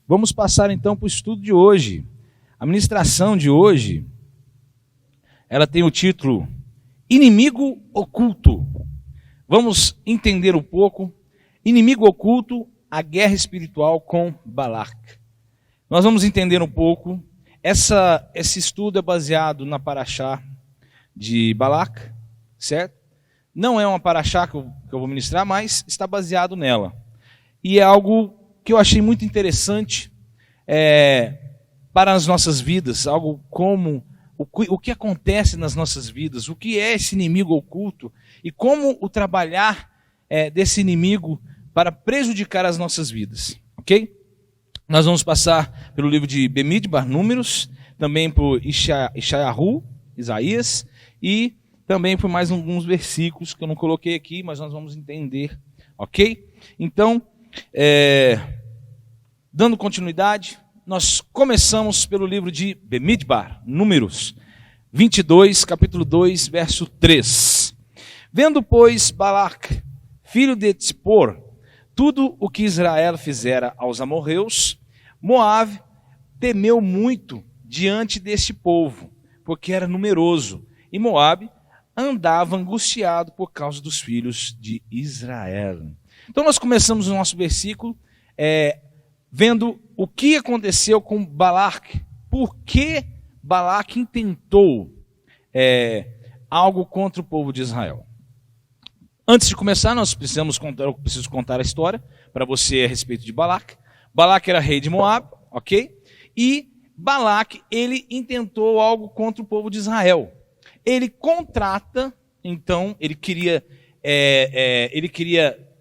Vamos passar então para o estudo de hoje. A ministração de hoje, ela tem o título Inimigo Oculto. Vamos entender um pouco. Inimigo Oculto, a guerra espiritual com Balac. Nós vamos entender um pouco. Esse estudo é baseado na paraxá de Balac, certo? Não é uma paraxá que eu vou ministrar, mas está baseado nela. E é algo que eu achei muito interessante para as nossas vidas, algo como o que acontece nas nossas vidas, o que é esse inimigo oculto e como o trabalhar desse inimigo para prejudicar as nossas vidas, ok? Nós vamos passar pelo livro de Bemidbar, Números, também por Ishayahu, Isaías, e também por mais alguns versículos que eu não coloquei aqui, mas nós vamos entender, ok? Então, dando continuidade, nós começamos pelo livro de Bemidbar, Números 22, capítulo 2, verso 3. Vendo, pois, Balac, filho de Tzipor, tudo o que Israel fizera aos amorreus, Moabe temeu muito diante deste povo, porque era numeroso, e Moabe andava angustiado por causa dos filhos de Israel. Então nós começamos o nosso versículo vendo o que aconteceu com Balac, por que Balac intentou algo contra o povo de Israel. Antes de começar, eu preciso contar a história para você a respeito de Balac. Balac era rei de Moab, ok? E Balac, ele intentou algo contra o povo de Israel. Ele contrata, então, ele queria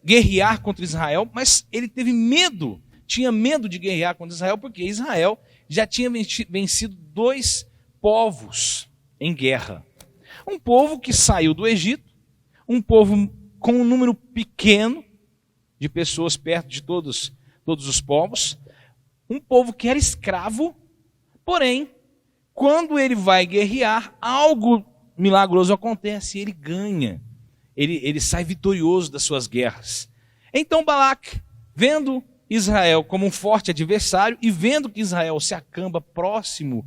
guerrear contra Israel, mas ele teve medo, tinha medo de guerrear contra Israel, porque Israel já tinha vencido 2 povos em guerra. Um povo que saiu do Egito, um povo com um número pequeno de pessoas perto de todos os povos, um povo que era escravo, porém, quando ele vai guerrear, algo milagroso acontece, ele ganha, ele sai vitorioso das suas guerras. Então Balac, vendo Israel como um forte adversário e vendo que Israel se acampa próximo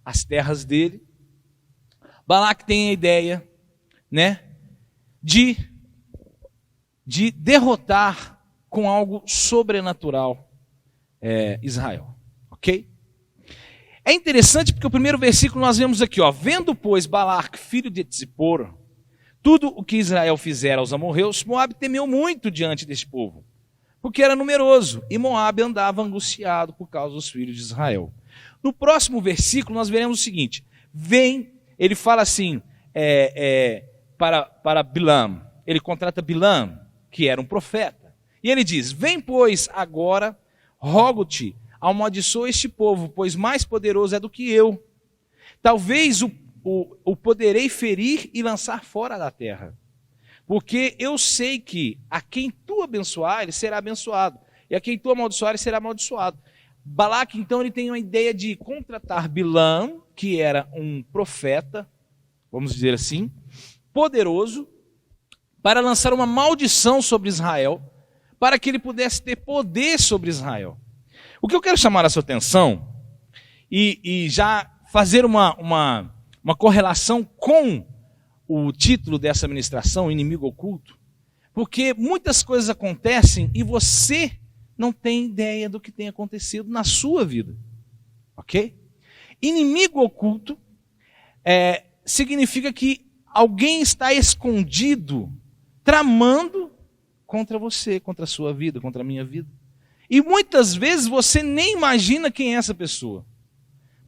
às terras dele, Balac tem a ideia, de derrotar com algo sobrenatural Israel, ok? É interessante porque o primeiro versículo nós vemos aqui, vendo pois Balac, filho de Tzipor, tudo o que Israel fizera aos amorreus, Moabe temeu muito diante deste povo, porque era numeroso, e Moabe andava angustiado por causa dos filhos de Israel. No próximo versículo nós veremos o seguinte, ele fala assim, para Bilam, ele contrata Bilam, que era um profeta, e ele diz, vem pois agora, rogo-te, amaldiçoa este povo, pois mais poderoso é do que eu. Talvez o poderei ferir e lançar fora da terra. Porque eu sei que a quem tu abençoar, ele será abençoado. E a quem tu amaldiçoar, ele será amaldiçoado. Balac, então, ele tem uma ideia de contratar Bilam, que era um profeta, vamos dizer assim, poderoso, para lançar uma maldição sobre Israel, para que ele pudesse ter poder sobre Israel. O que eu quero chamar a sua atenção, e já fazer uma correlação com o título dessa ministração, Inimigo Oculto, porque muitas coisas acontecem e você não tem ideia do que tem acontecido na sua vida, ok? Inimigo oculto significa que alguém está escondido, tramando contra você, contra a sua vida, contra a minha vida. E muitas vezes você nem imagina quem é essa pessoa.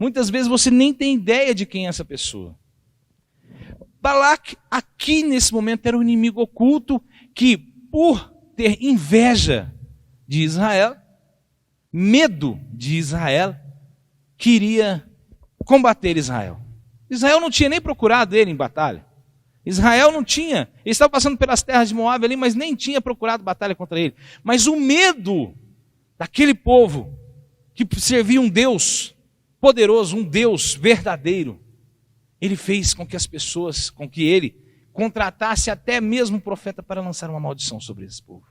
Muitas vezes você nem tem ideia de quem é essa pessoa. Balac, aqui nesse momento, era um inimigo oculto que, por ter inveja de Israel, medo de Israel, queria combater Israel. Israel não tinha nem procurado ele em batalha. Israel não tinha, eles estavam passando pelas terras de Moabe ali, mas nem tinha procurado batalha contra ele. Mas o medo daquele povo que servia um Deus poderoso, um Deus verdadeiro, ele fez com que as pessoas, com que ele contratasse até mesmo um profeta para lançar uma maldição sobre esse povo.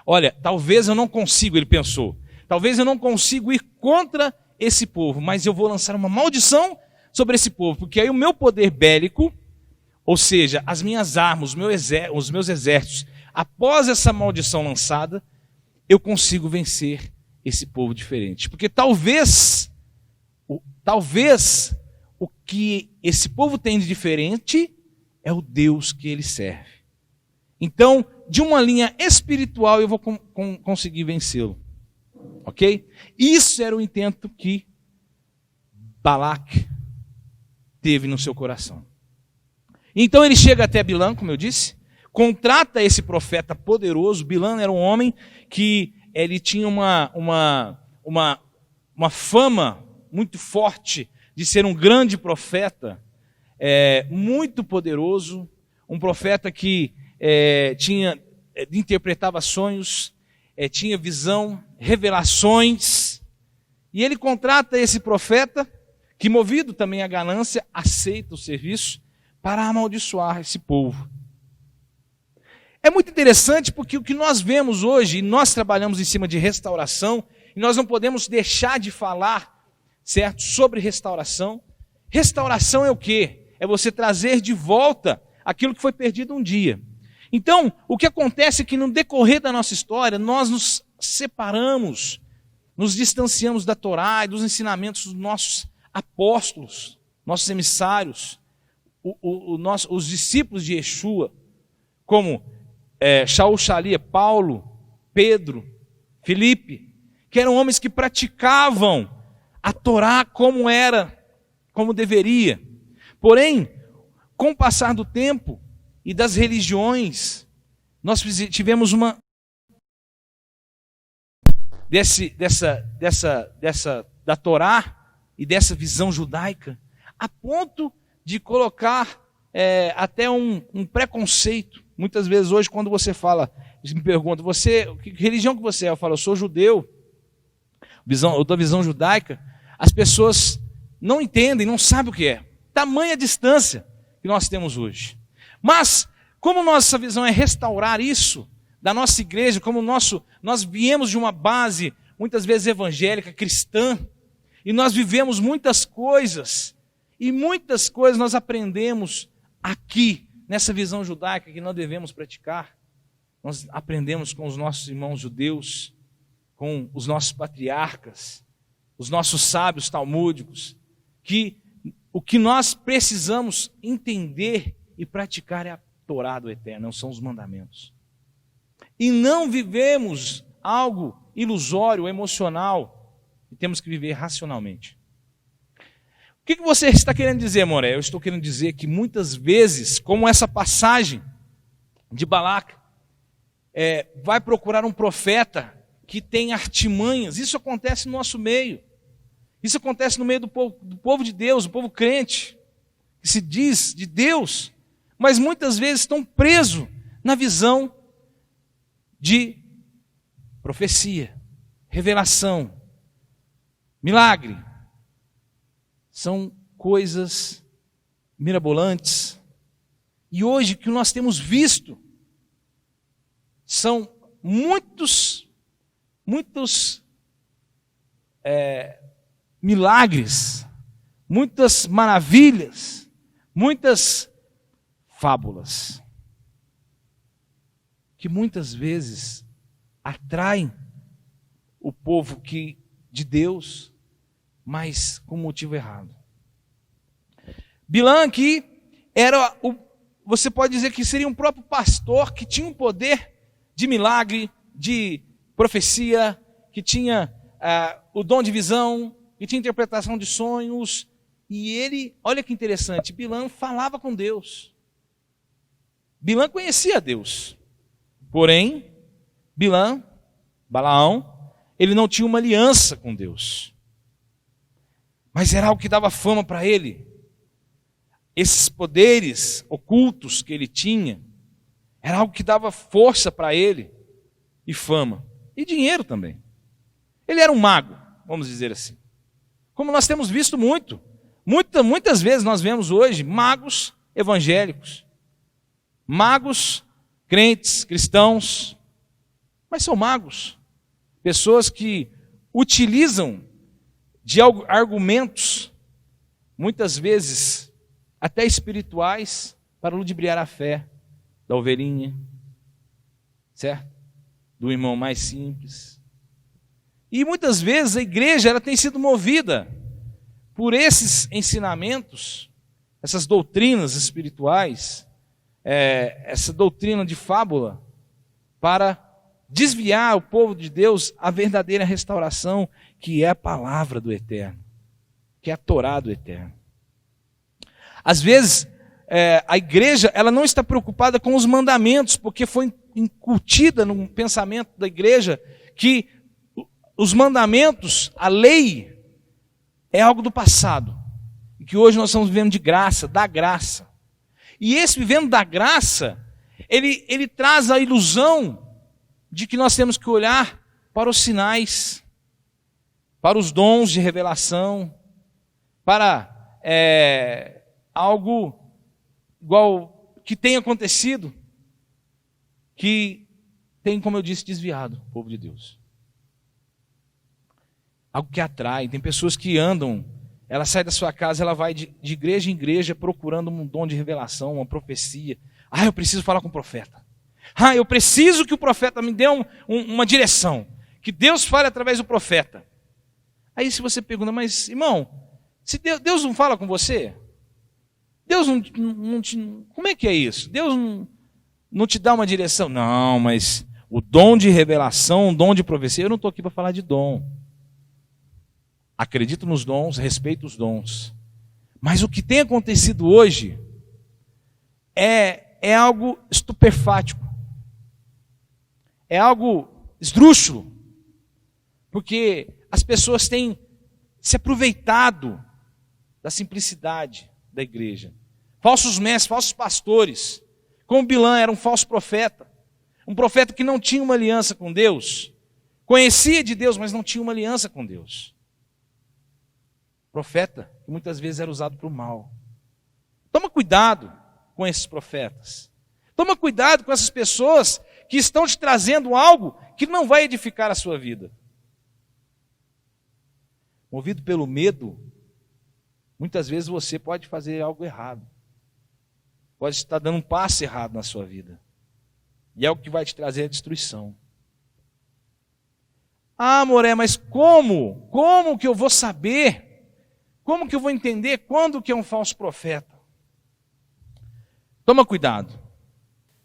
Olha, talvez eu não consiga, ele pensou, talvez eu não consiga ir contra esse povo, mas eu vou lançar uma maldição sobre esse povo, porque aí o meu poder bélico, ou seja, as minhas armas, os meus exércitos, após essa maldição lançada, eu consigo vencer esse povo diferente. Porque talvez o que esse povo tem de diferente é o Deus que ele serve. Então, de uma linha espiritual, eu vou conseguir vencê-lo. Ok? Isso era o intento que Balaque teve no seu coração. Então ele chega até Bilã, como eu disse, contrata esse profeta poderoso. Bilã era um homem que ele tinha uma fama muito forte de ser um grande profeta, muito poderoso, um profeta que interpretava sonhos, tinha visão, revelações, e ele contrata esse profeta, que movido também à ganância, aceita o serviço para amaldiçoar esse povo. É muito interessante porque o que nós vemos hoje, e nós trabalhamos em cima de restauração, e nós não podemos deixar de falar, certo, sobre restauração. Restauração é o quê? É você trazer de volta aquilo que foi perdido um dia. Então, o que acontece é que no decorrer da nossa história, nós nos separamos, nos distanciamos da Torá e dos ensinamentos dos nossos apóstolos, nossos emissários, os discípulos de Yeshua, como Shaul Shalia, Paulo, Pedro, Filipe, que eram homens que praticavam a Torá como era, como deveria. Porém, com o passar do tempo e das religiões, nós tivemos uma da Torá e dessa visão judaica, a ponto de colocar até um preconceito. Muitas vezes hoje, quando você fala, me pergunta, que religião que você é? Eu falo, eu sou judeu, eu dou visão judaica. As pessoas não entendem, não sabem o que é. Tamanha distância que nós temos hoje. Mas, como nossa visão é restaurar isso da nossa igreja, como nós viemos de uma base, muitas vezes evangélica, cristã, e nós vivemos muitas coisas, e muitas coisas nós aprendemos aqui, nessa visão judaica que nós devemos praticar. Nós aprendemos com os nossos irmãos judeus, com os nossos patriarcas, os nossos sábios talmúdicos, que o que nós precisamos entender e praticar é a Torá do Eterno, não são os mandamentos. E não vivemos algo ilusório, emocional, e temos que viver racionalmente. O que você está querendo dizer, Moré? Eu estou querendo dizer que muitas vezes, como essa passagem de Balaque, vai procurar um profeta que tem artimanhas. Isso acontece no nosso meio. Isso acontece no meio do povo de Deus, do povo crente, que se diz de Deus, mas muitas vezes estão presos na visão de profecia, revelação, milagre. São coisas mirabolantes. E hoje o que nós temos visto são muitos milagres, muitas maravilhas, muitas fábulas, que muitas vezes atraem o povo de Deus, mas com motivo errado. Bilã aqui você pode dizer que seria um próprio pastor que tinha um poder de milagre, de profecia, que tinha o dom de visão, que tinha interpretação de sonhos. E ele, olha que interessante, Bilã falava com Deus. Bilã conhecia Deus. Porém, Balaão, ele não tinha uma aliança com Deus. Mas era algo que dava fama para ele. esses poderes ocultos que ele tinha, era algo que dava força para ele, e fama, e dinheiro também. Ele era um mago, vamos dizer assim. Como nós temos visto muitas vezes nós vemos hoje magos evangélicos, magos crentes, cristãos, mas são magos, pessoas que utilizam de argumentos, muitas vezes até espirituais, para ludibriar a fé da ovelhinha, certo? Do irmão mais simples. E muitas vezes a igreja ela tem sido movida por esses ensinamentos, essas doutrinas espirituais, essa doutrina de fábula, para desviar o povo de Deus à verdadeira restauração, que é a palavra do Eterno, que é a Torá do Eterno. Às vezes, a igreja ela não está preocupada com os mandamentos, porque foi incutida no pensamento da igreja que os mandamentos, a lei, é algo do passado, e que hoje nós estamos vivendo de graça, da graça. E esse vivendo da graça, ele traz a ilusão de que nós temos que olhar para os sinais, para os dons de revelação, para algo igual que tem acontecido, que tem, como eu disse, desviado o povo de Deus. Algo que atrai. Tem pessoas que andam, ela sai da sua casa, ela vai de igreja em igreja procurando um dom de revelação, uma profecia. Eu preciso falar com o profeta. Eu preciso que o profeta me dê uma direção. Que Deus fale através do profeta. Aí se você pergunta, mas irmão, se Deus não fala com você? Deus não te... Como é que é isso? Deus não te dá uma direção? Não, mas o dom de revelação, o dom de profecia, eu não estou aqui para falar de dom. Acredito nos dons, respeito os dons. Mas o que tem acontecido hoje é algo estupefático. É algo esdrúxulo. Porque as pessoas têm se aproveitado da simplicidade da igreja. Falsos mestres, falsos pastores. Como Bilã era um falso profeta. Um profeta que não tinha uma aliança com Deus. Conhecia de Deus, mas não tinha uma aliança com Deus. Profeta que muitas vezes era usado para o mal. Toma cuidado com esses profetas. Toma cuidado com essas pessoas que estão te trazendo algo que não vai edificar a sua vida. Movido pelo medo, muitas vezes você pode fazer algo errado. Pode estar dando um passo errado na sua vida. E é o que vai te trazer a destruição. Moré, mas como? Como que eu vou saber? Como que eu vou entender quando que é um falso profeta? Toma cuidado.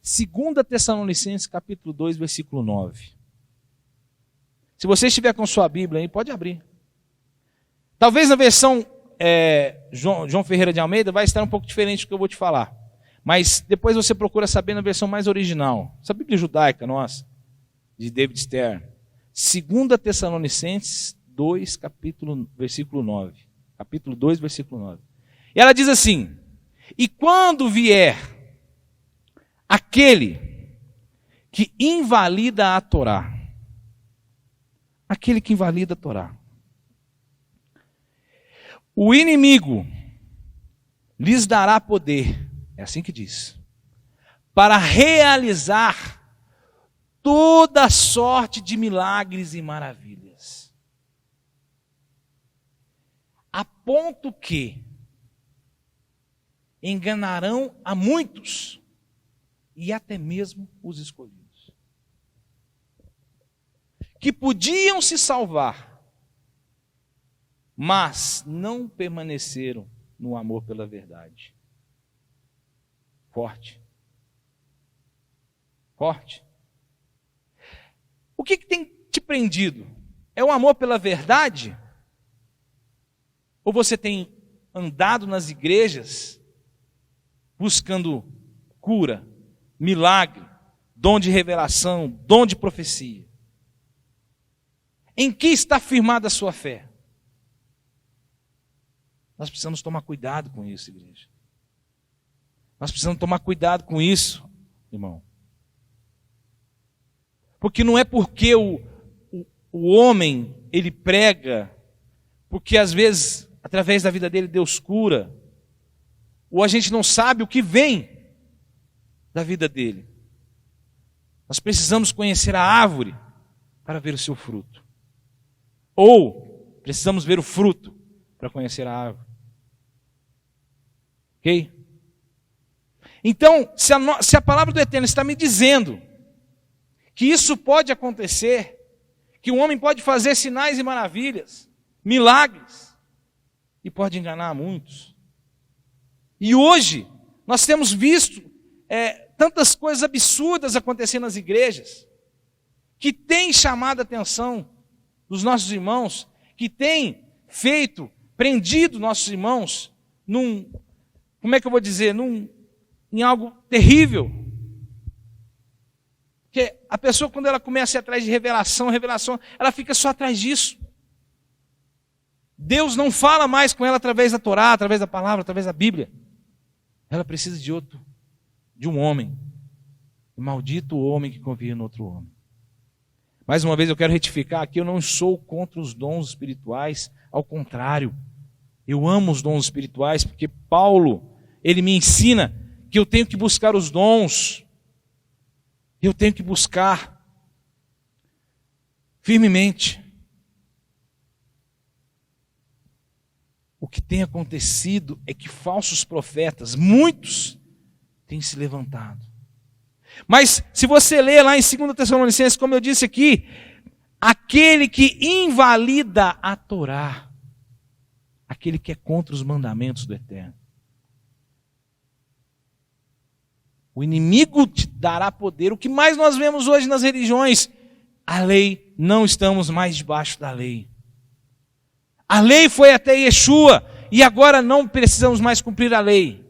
2 Tessalonicenses capítulo 2, versículo 9. Se você estiver com sua Bíblia aí, pode abrir. Talvez na versão João Ferreira de Almeida vai estar um pouco diferente do que eu vou te falar. Mas depois você procura saber na versão mais original. Essa Bíblia judaica nossa, de David Stern. 2 Tessalonicenses 2, versículo 9. Capítulo 2, versículo 9. E ela diz assim: e quando vier aquele que invalida a Torá, aquele que invalida a Torá, o inimigo lhes dará poder, é assim que diz, para realizar toda sorte de milagres e maravilhas. A ponto que enganarão a muitos e até mesmo os escolhidos, que podiam se salvar, mas não permaneceram no amor pela verdade. Forte. Forte. O que tem te prendido? É o amor pela verdade? Ou você tem andado nas igrejas buscando cura, milagre, dom de revelação, dom de profecia? Em que está firmada a sua fé? Nós precisamos tomar cuidado com isso, igreja. Nós precisamos tomar cuidado com isso, irmão. Porque não é porque o homem, ele prega, porque às vezes, através da vida dele, Deus cura, ou a gente não sabe o que vem da vida dele. Nós precisamos conhecer a árvore para ver o seu fruto. Ou precisamos ver o fruto para conhecer a árvore. Ok? Então, se a palavra do Eterno está me dizendo que isso pode acontecer, que um homem pode fazer sinais e maravilhas, milagres, e pode enganar muitos. E hoje, nós temos visto tantas coisas absurdas acontecendo nas igrejas, que tem chamado a atenção dos nossos irmãos, que tem prendido nossos irmãos em algo terrível. Porque a pessoa, quando ela começa a ir atrás de revelação, ela fica só atrás disso. Deus não fala mais com ela através da Torá, através da palavra, através da Bíblia. Ela precisa de um homem. E maldito o homem que confia no outro homem. Mais uma vez eu quero retificar aqui, eu não sou contra os dons espirituais, ao contrário. Eu amo os dons espirituais, porque Paulo, ele me ensina que eu tenho que buscar os dons. Eu tenho que buscar firmemente. O que tem acontecido é que falsos profetas, muitos, têm se levantado. Mas se você ler lá em 2 Tessalonicenses, como eu disse aqui, aquele que invalida a Torá, aquele que é contra os mandamentos do Eterno. O inimigo te dará poder. O que mais nós vemos hoje nas religiões? A lei, não estamos mais debaixo da lei. A lei foi até Yeshua e agora não precisamos mais cumprir a lei.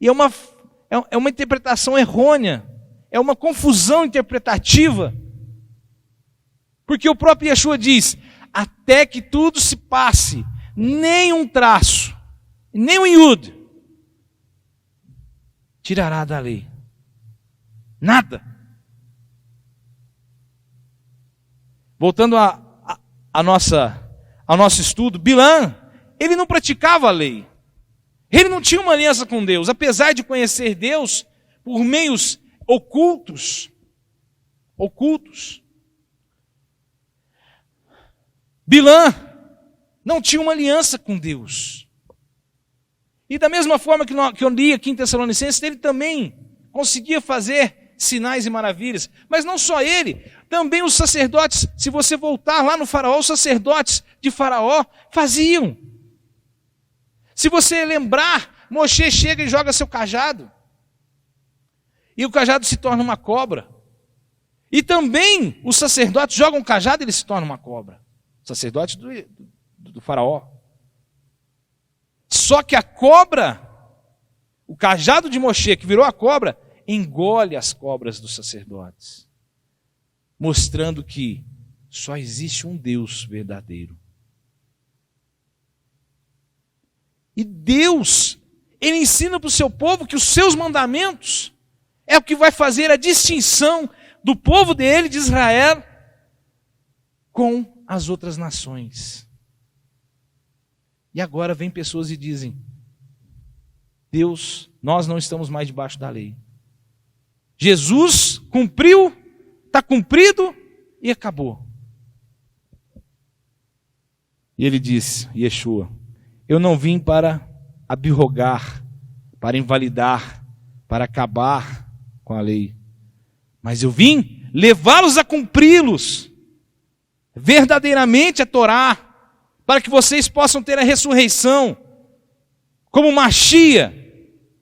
E é uma interpretação errônea, é uma confusão interpretativa. Porque o próprio Yeshua diz, até que tudo se passe, nem um traço, nem um iud, tirará da lei. Nada. Voltando ao nosso estudo, Bilã, ele não praticava a lei. Ele não tinha uma aliança com Deus, apesar de conhecer Deus por meios ocultos. Bilã não tinha uma aliança com Deus. E da mesma forma que eu li aqui em Tessalonicenses, ele também conseguia fazer sinais e maravilhas. Mas não só ele, também os sacerdotes, se você voltar lá no faraó, os sacerdotes de faraó faziam. Se você lembrar, Moshe chega e joga seu cajado. E o cajado se torna uma cobra. E também os sacerdotes jogam o cajado e ele se torna uma cobra. Sacerdotes do faraó. Só que a cobra, o cajado de Moshe, que virou a cobra, engole as cobras dos sacerdotes. Mostrando que só existe um Deus verdadeiro. E Deus, Ele ensina para o seu povo que os seus mandamentos é o que vai fazer a distinção do povo dele, de Israel, com as outras nações. E agora vem pessoas e dizem, Deus, nós não estamos mais debaixo da lei. Jesus cumpriu, está cumprido e acabou. E ele disse, Yeshua, eu não vim para abrogar, para invalidar, para acabar com a lei. Mas eu vim levá-los a cumpri-los, verdadeiramente a Torá, para que vocês possam ter a ressurreição, como Machia,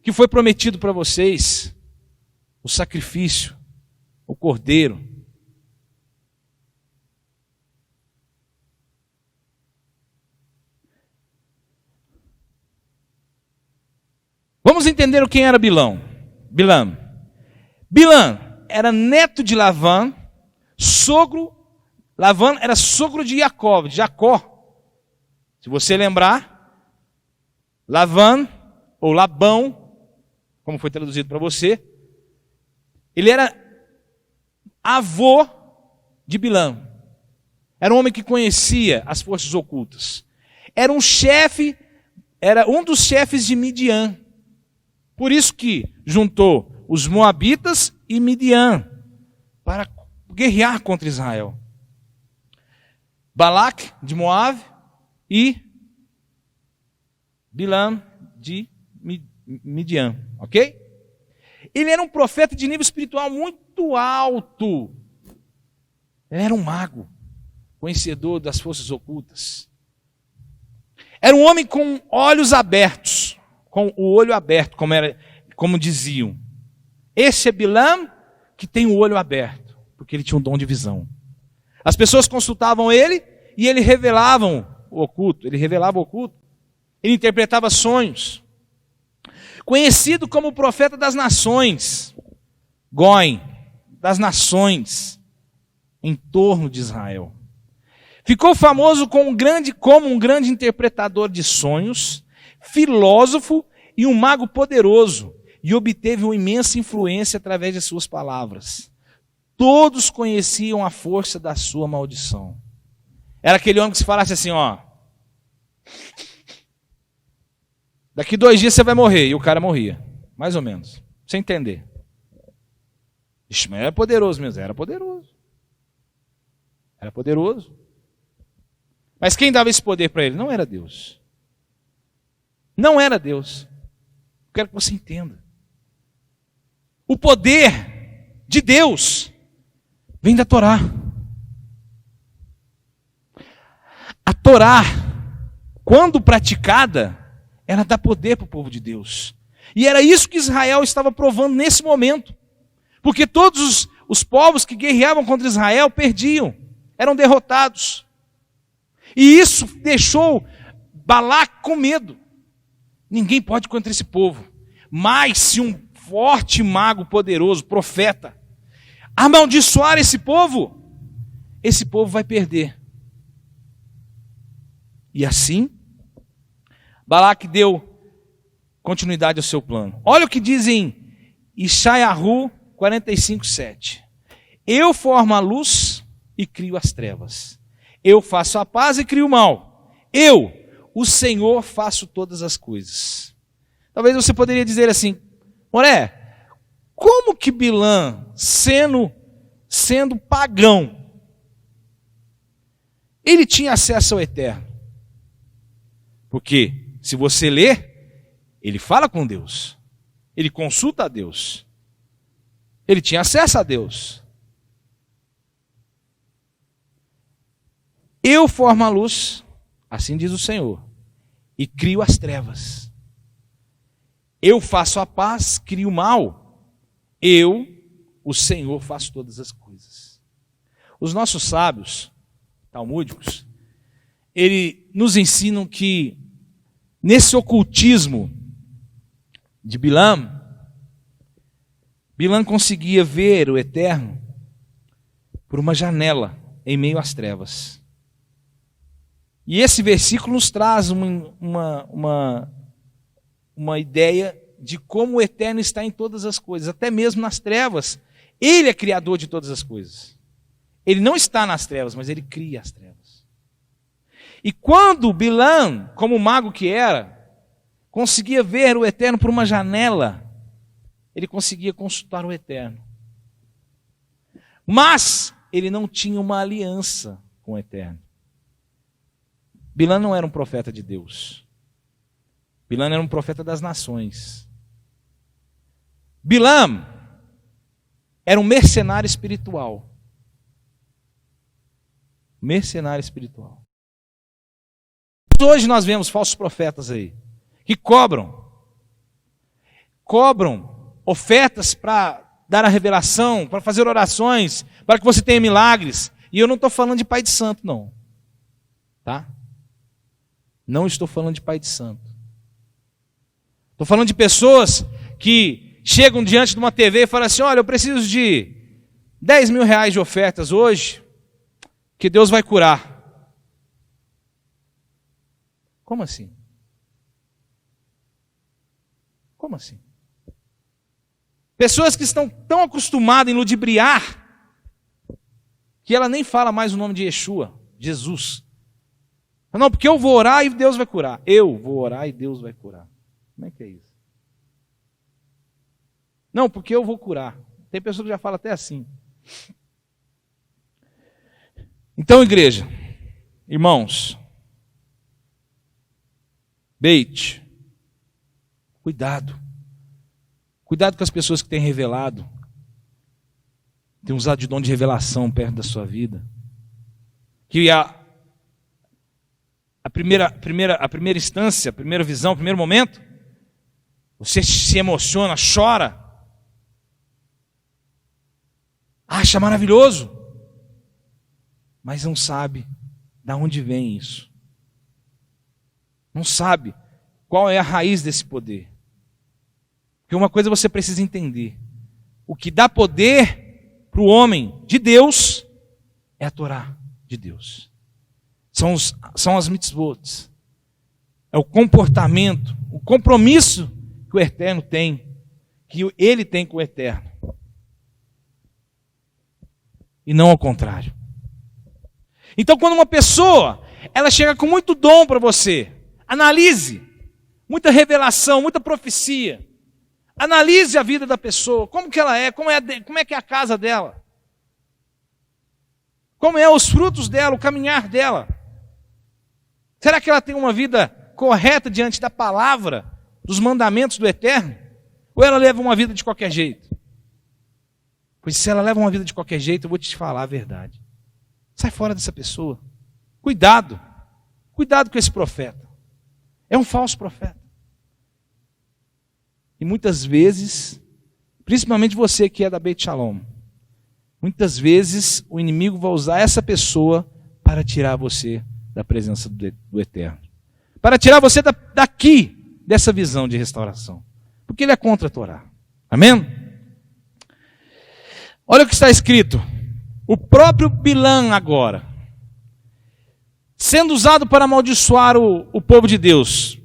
que foi prometido para vocês, o sacrifício, o cordeiro. Vamos entender quem era Bilã. Bilã era neto de Lavã, Lavã era sogro de Jacó. Se você lembrar, Lavã ou Labão, como foi traduzido para você, ele era avô de Bilã. Era um homem que conhecia as forças ocultas. Era um chefe, era um dos chefes de Midian. Por isso que juntou os Moabitas e Midian para guerrear contra Israel. Balaque de Moabe e Bilã de Midian, ok? Ele era um profeta de nível espiritual muito alto. Ele era um mago, conhecedor das forças ocultas. Era um homem com olhos abertos, com o olho aberto, como diziam. Esse é Bilã que tem o olho aberto, porque ele tinha um dom de visão. As pessoas consultavam ele e ele revelava o oculto. Ele interpretava sonhos. Conhecido como o profeta das nações, Goim, das nações, em torno de Israel. Ficou famoso como um grande interpretador de sonhos, filósofo e um mago poderoso, e obteve uma imensa influência através de suas palavras. Todos conheciam a força da sua maldição. Era aquele homem que se falasse assim, ó, daqui 2 dias você vai morrer, e o cara morria, mais ou menos, sem entender. Ixi, mas era poderoso mesmo, era poderoso. Mas quem dava esse poder para ele? Não era Deus. Não era Deus. Quero que você entenda. O poder de Deus vem da Torá. A Torá, quando praticada, ela dá poder para o povo de Deus. E era isso que Israel estava provando nesse momento. Porque todos os povos que guerreavam contra Israel perdiam, eram derrotados. E isso deixou Balaque com medo. Ninguém pode contra esse povo. Mas se um forte mago poderoso, profeta, amaldiçoar esse povo vai perder. E assim, Balaque deu continuidade ao seu plano. Olha o que diz em Isaiahu 45:7. Eu formo a luz e crio as trevas. Eu faço a paz e crio o mal. Eu, o Senhor, faço todas as coisas. Talvez você poderia dizer assim, Moré, como que Bilã, sendo pagão, ele tinha acesso ao Eterno? Porque, se você ler, ele fala com Deus. Ele consulta a Deus. Ele tinha acesso a Deus. Eu formo a luz, assim diz o Senhor, e crio as trevas. Eu faço a paz, crio o mal. Eu, o Senhor, faço todas as coisas. Os nossos sábios talmúdicos, eles nos ensinam que nesse ocultismo de Bilã conseguia ver o Eterno por uma janela em meio às trevas. E esse versículo nos traz uma ideia de como o Eterno está em todas as coisas, até mesmo nas trevas. Ele é criador de todas as coisas. Ele não está nas trevas, mas ele cria as trevas. E quando Bilã, como mago que era, conseguia ver o Eterno por uma janela, ele conseguia consultar o Eterno. Mas ele não tinha uma aliança com o Eterno. Bilã não era um profeta de Deus. Bilã era um profeta das nações. Bilã era um mercenário espiritual. Mercenário espiritual. Hoje nós vemos falsos profetas aí, que cobram ofertas para dar a revelação, para fazer orações, para que você tenha milagres. E eu não estou falando de pai de santo, não. Tá? Não estou falando de pai de santo. Estou falando de pessoas que chegam diante de uma TV e falam assim, olha, eu preciso de 10 mil reais de ofertas hoje, que Deus vai curar. Como assim? Como assim? Pessoas que estão tão acostumadas em ludibriar que ela nem fala mais o nome de Yeshua, Jesus. Não, porque eu vou orar e Deus vai curar. Eu vou orar e Deus vai curar. Como é que é isso? Não, porque eu vou curar. Tem pessoa que já fala até assim. Então, igreja, irmãos, Beit, cuidado. Cuidado com as pessoas que têm revelado, têm usado de dom de revelação perto da sua vida. Que a primeira instância, a primeira visão, o primeiro momento, você se emociona, chora, acha maravilhoso, mas não sabe de onde vem isso. Não sabe qual é a raiz desse poder. Porque uma coisa você precisa entender: o que dá poder para o homem de Deus é a Torá de Deus. São as mitzvot. É o comportamento, o compromisso que o Eterno tem, que ele tem com o Eterno. E não ao contrário. Então, quando uma pessoa, ela chega com muito dom para você, analise, muita revelação, muita profecia. Analise a vida da pessoa, como que ela é, como é que é a casa dela. Como é os frutos dela, o caminhar dela. Será que ela tem uma vida correta diante da palavra, dos mandamentos do Eterno? Ou ela leva uma vida de qualquer jeito? Pois se ela leva uma vida de qualquer jeito, eu vou te falar a verdade. Sai fora dessa pessoa. Cuidado. Cuidado com esse profeta. É um falso profeta. E muitas vezes, principalmente você que é da Beit Shalom, muitas vezes o inimigo vai usar essa pessoa para tirar você da presença do Eterno. Para tirar você daqui, dessa visão de restauração. Porque ele é contra a Torá. Amém? Olha o que está escrito. O próprio Bilã agora, sendo usado para amaldiçoar o povo de Deus.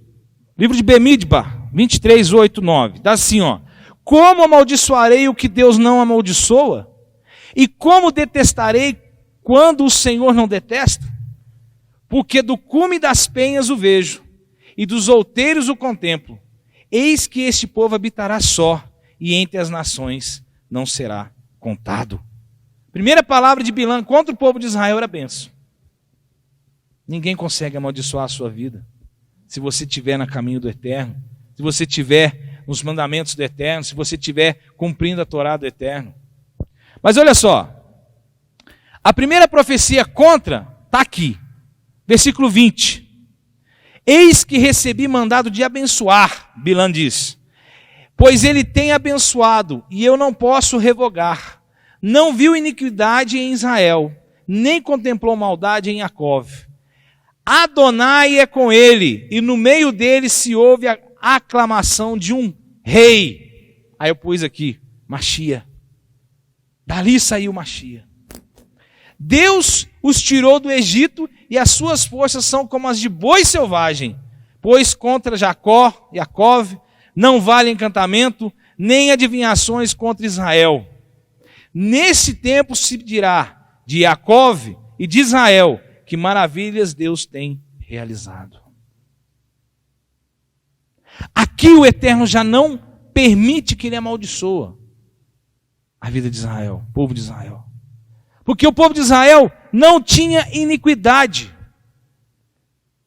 Livro de Bemidbar, 23, 8, 9. Dá assim, ó. Como amaldiçoarei o que Deus não amaldiçoa? E como detestarei quando o Senhor não detesta? Porque do cume das penhas o vejo, e dos outeiros o contemplo. Eis que este povo habitará só, e entre as nações não será contado. Primeira palavra de Bilã contra o povo de Israel era bênção. Ninguém consegue amaldiçoar a sua vida. Se você estiver no caminho do Eterno, se você estiver nos mandamentos do Eterno, se você estiver cumprindo a Torá do Eterno. Mas olha só, a primeira profecia contra está aqui, versículo 20. Eis que recebi mandado de abençoar, Bilã diz, pois ele tem abençoado e eu não posso revogar. Não viu iniquidade em Israel, nem contemplou maldade em Jacove. Adonai é com ele, e no meio dele se ouve a aclamação de um rei. Aí eu pus aqui, Machia. Dali saiu Machia. Deus os tirou do Egito, e as suas forças são como as de boi selvagem. Pois contra Jacove, não vale encantamento, nem adivinhações contra Israel. Nesse tempo se dirá de Jacove e de Israel, que maravilhas Deus tem realizado. Aqui o Eterno já não permite que ele amaldiçoa a vida de Israel, o povo de Israel. Porque o povo de Israel não tinha iniquidade.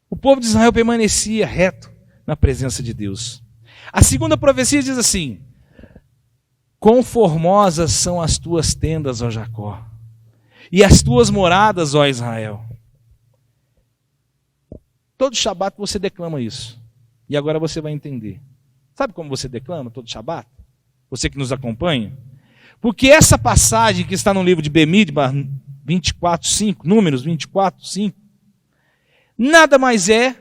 O povo de Israel permanecia reto na presença de Deus. A segunda profecia diz assim: quão formosas são as tuas tendas, ó Jacó, e as tuas moradas, ó Israel. Todo Shabat você declama isso. E agora você vai entender. Sabe como você declama todo Shabat? Você que nos acompanha? Porque essa passagem que está no livro de Bemidbar 24:5, Números 24:5, nada mais é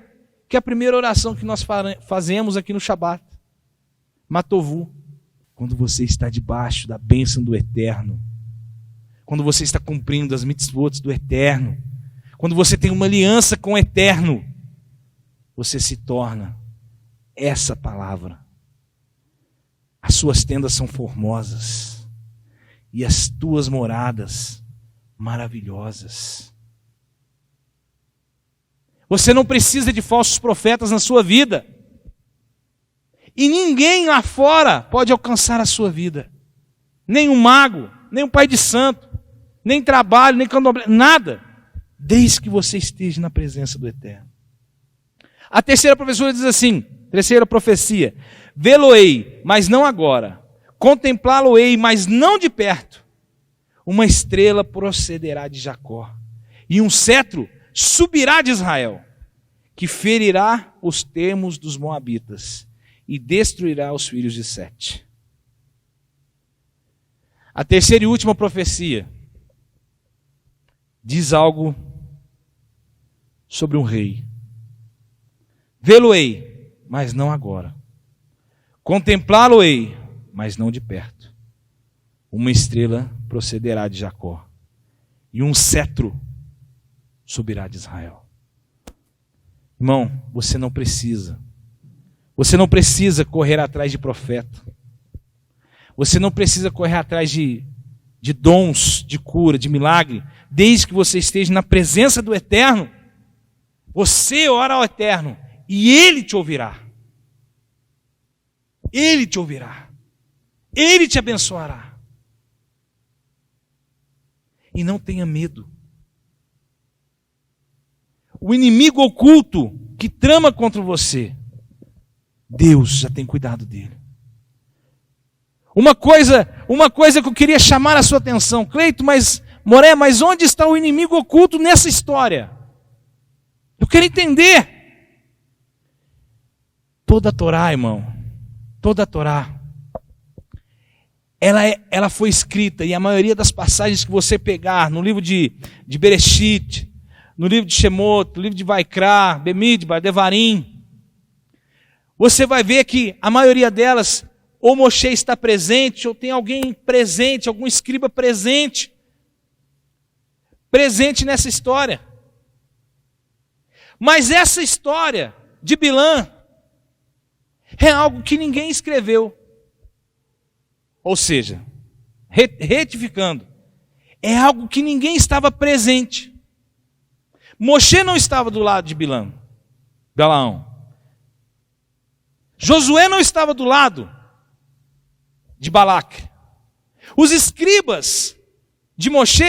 que a primeira oração que nós fazemos aqui no Shabat. Matovu. Quando você está debaixo da bênção do Eterno, quando você está cumprindo as mitzvot do Eterno, quando você tem uma aliança com o Eterno, você se torna essa palavra. As suas tendas são formosas e as tuas moradas maravilhosas. Você não precisa de falsos profetas na sua vida. E ninguém lá fora pode alcançar a sua vida. Nem um mago, nem um pai de santo, nem trabalho, nem candomblé, nada. Desde que você esteja na presença do Eterno. A terceira profecia. Vê-lo-ei, mas não agora. Contemplá-lo-ei, mas não de perto. Uma estrela procederá de Jacó. E um cetro subirá de Israel, que ferirá os termos dos moabitas e destruirá os filhos de Sete. A terceira e última profecia diz algo sobre um rei. Vê-lo-ei, mas não agora. Contemplá-lo-ei, mas não de perto. Uma estrela procederá de Jacó, e um cetro subirá de Israel. Irmão, você não precisa correr atrás de profeta. Você não precisa correr atrás de dons, de cura, de milagre. Desde que você esteja na presença do Eterno, você ora ao Eterno e Ele te ouvirá. Ele te ouvirá. Ele te abençoará. E não tenha medo. O inimigo oculto que trama contra você, Deus já tem cuidado dele. Uma coisa que eu queria chamar a sua atenção, Cleito, mas onde está o inimigo oculto nessa história? Eu quero entender. Toda a Torá, irmão, toda a Torá, ela foi escrita, e a maioria das passagens que você pegar no livro de Bereshit, no livro de Shemot, no livro de Vaikra, Bemidbar, Devarim, você vai ver que a maioria delas, ou Moshe está presente, ou tem alguém presente, algum escriba presente nessa história. Mas essa história de Bilã é algo que ninguém escreveu. Ou seja, retificando, é algo que ninguém estava presente. Moshe não estava do lado de Balaão. Josué não estava do lado de Balaque. Os escribas de Moshe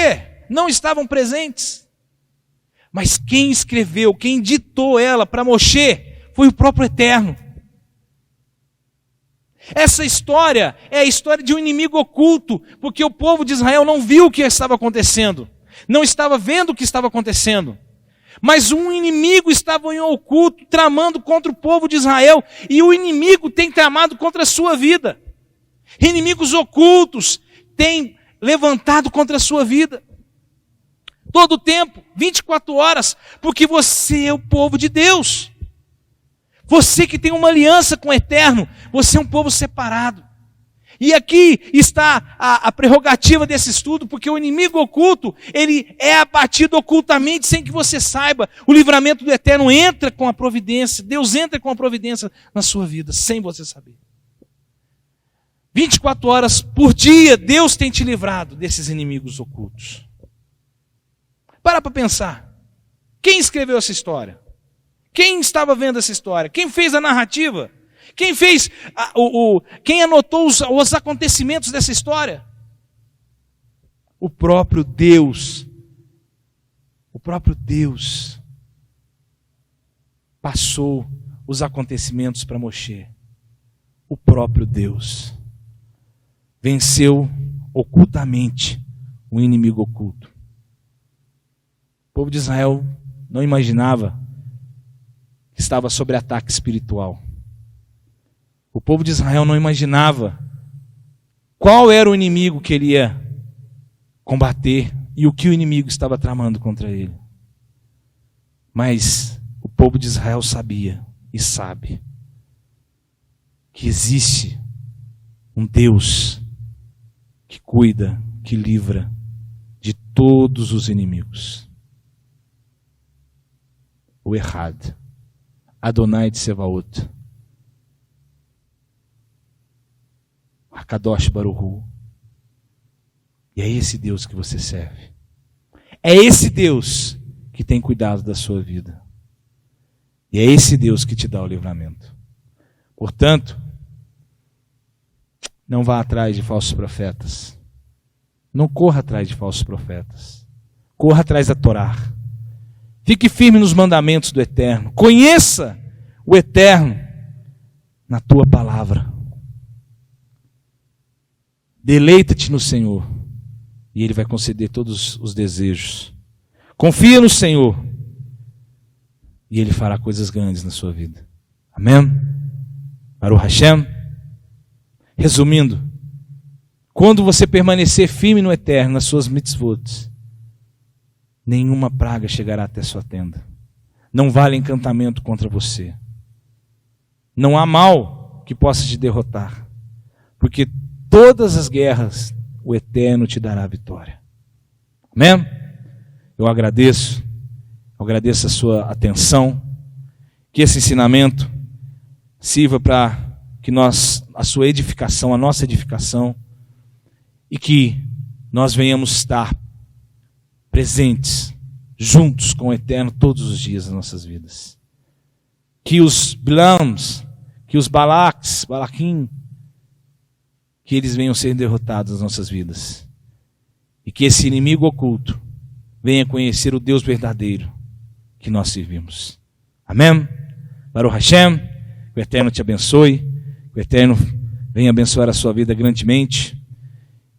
não estavam presentes. Mas quem escreveu, quem ditou ela para Moshe foi o próprio Eterno. Essa história é a história de um inimigo oculto, porque o povo de Israel não viu o que estava acontecendo, não estava vendo o que estava acontecendo. Mas um inimigo estava em oculto, tramando contra o povo de Israel, e o inimigo tem tramado contra a sua vida. Inimigos ocultos têm levantado contra a sua vida. Todo o tempo, 24 horas, porque você é o povo de Deus. Você que tem uma aliança com o Eterno, você é um povo separado. E aqui está a prerrogativa desse estudo, porque o inimigo oculto, ele é abatido ocultamente sem que você saiba. O livramento do Eterno entra com a providência, Deus entra com a providência na sua vida, sem você saber. 24 horas por dia, Deus tem te livrado desses inimigos ocultos. Para pensar. Quem escreveu essa história? Quem estava vendo essa história? Quem fez a narrativa? Quem fez quem anotou os acontecimentos dessa história? O próprio Deus. O próprio Deus passou os acontecimentos para Moshe. O próprio Deus venceu ocultamente o inimigo oculto. O povo de Israel não imaginava que estava sob ataque espiritual. O povo de Israel não imaginava qual era o inimigo que ele ia combater e o que o inimigo estava tramando contra ele. Mas o povo de Israel sabia e sabe que existe um Deus que cuida, que livra de todos os inimigos. O Echad, Adonai de Sevaot. Hakadosh Baruhu. E é esse Deus que você serve. É esse Deus que tem cuidado da sua vida. E é esse Deus que te dá o livramento. Portanto, não vá atrás de falsos profetas. Não corra atrás de falsos profetas. Corra atrás da Torá. Fique firme nos mandamentos do Eterno. Conheça o Eterno na tua palavra. Deleita-te no Senhor e Ele vai conceder todos os desejos. Confia no Senhor e Ele fará coisas grandes na sua vida. Amém? Baruch Hashem. Resumindo, quando você permanecer firme no Eterno, nas suas mitzvot, nenhuma praga chegará até sua tenda. Não vale encantamento contra você. Não há mal que possa te derrotar. Porque todas as guerras, o Eterno te dará a vitória. Amém? Eu agradeço a sua atenção, que esse ensinamento sirva para que a sua edificação, a nossa edificação, e que nós venhamos estar presentes, juntos com o Eterno todos os dias das nossas vidas. Que os Bilams, que os Balaquim, que eles venham ser derrotados nas nossas vidas. E que esse inimigo oculto venha conhecer o Deus verdadeiro que nós servimos. Amém? Baruch Hashem, que o Eterno te abençoe, que o Eterno venha abençoar a sua vida grandemente,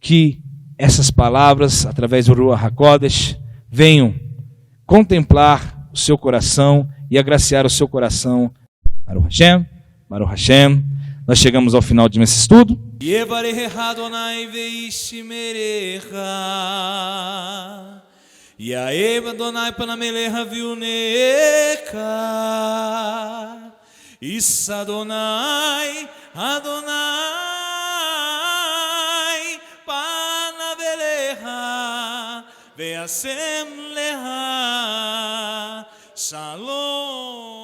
que essas palavras, através do Ruach HaKodesh, venham contemplar o seu coração e agraciar o seu coração. Baruch Hashem, Baruch Hashem. Nós chegamos ao final de esse estudo. Yevarecha Adonai veishmerecha, Yaev Adonai panamelecha viunecha, Issa Adonai, Adonai panavelecha, veasem lecha, Shalom.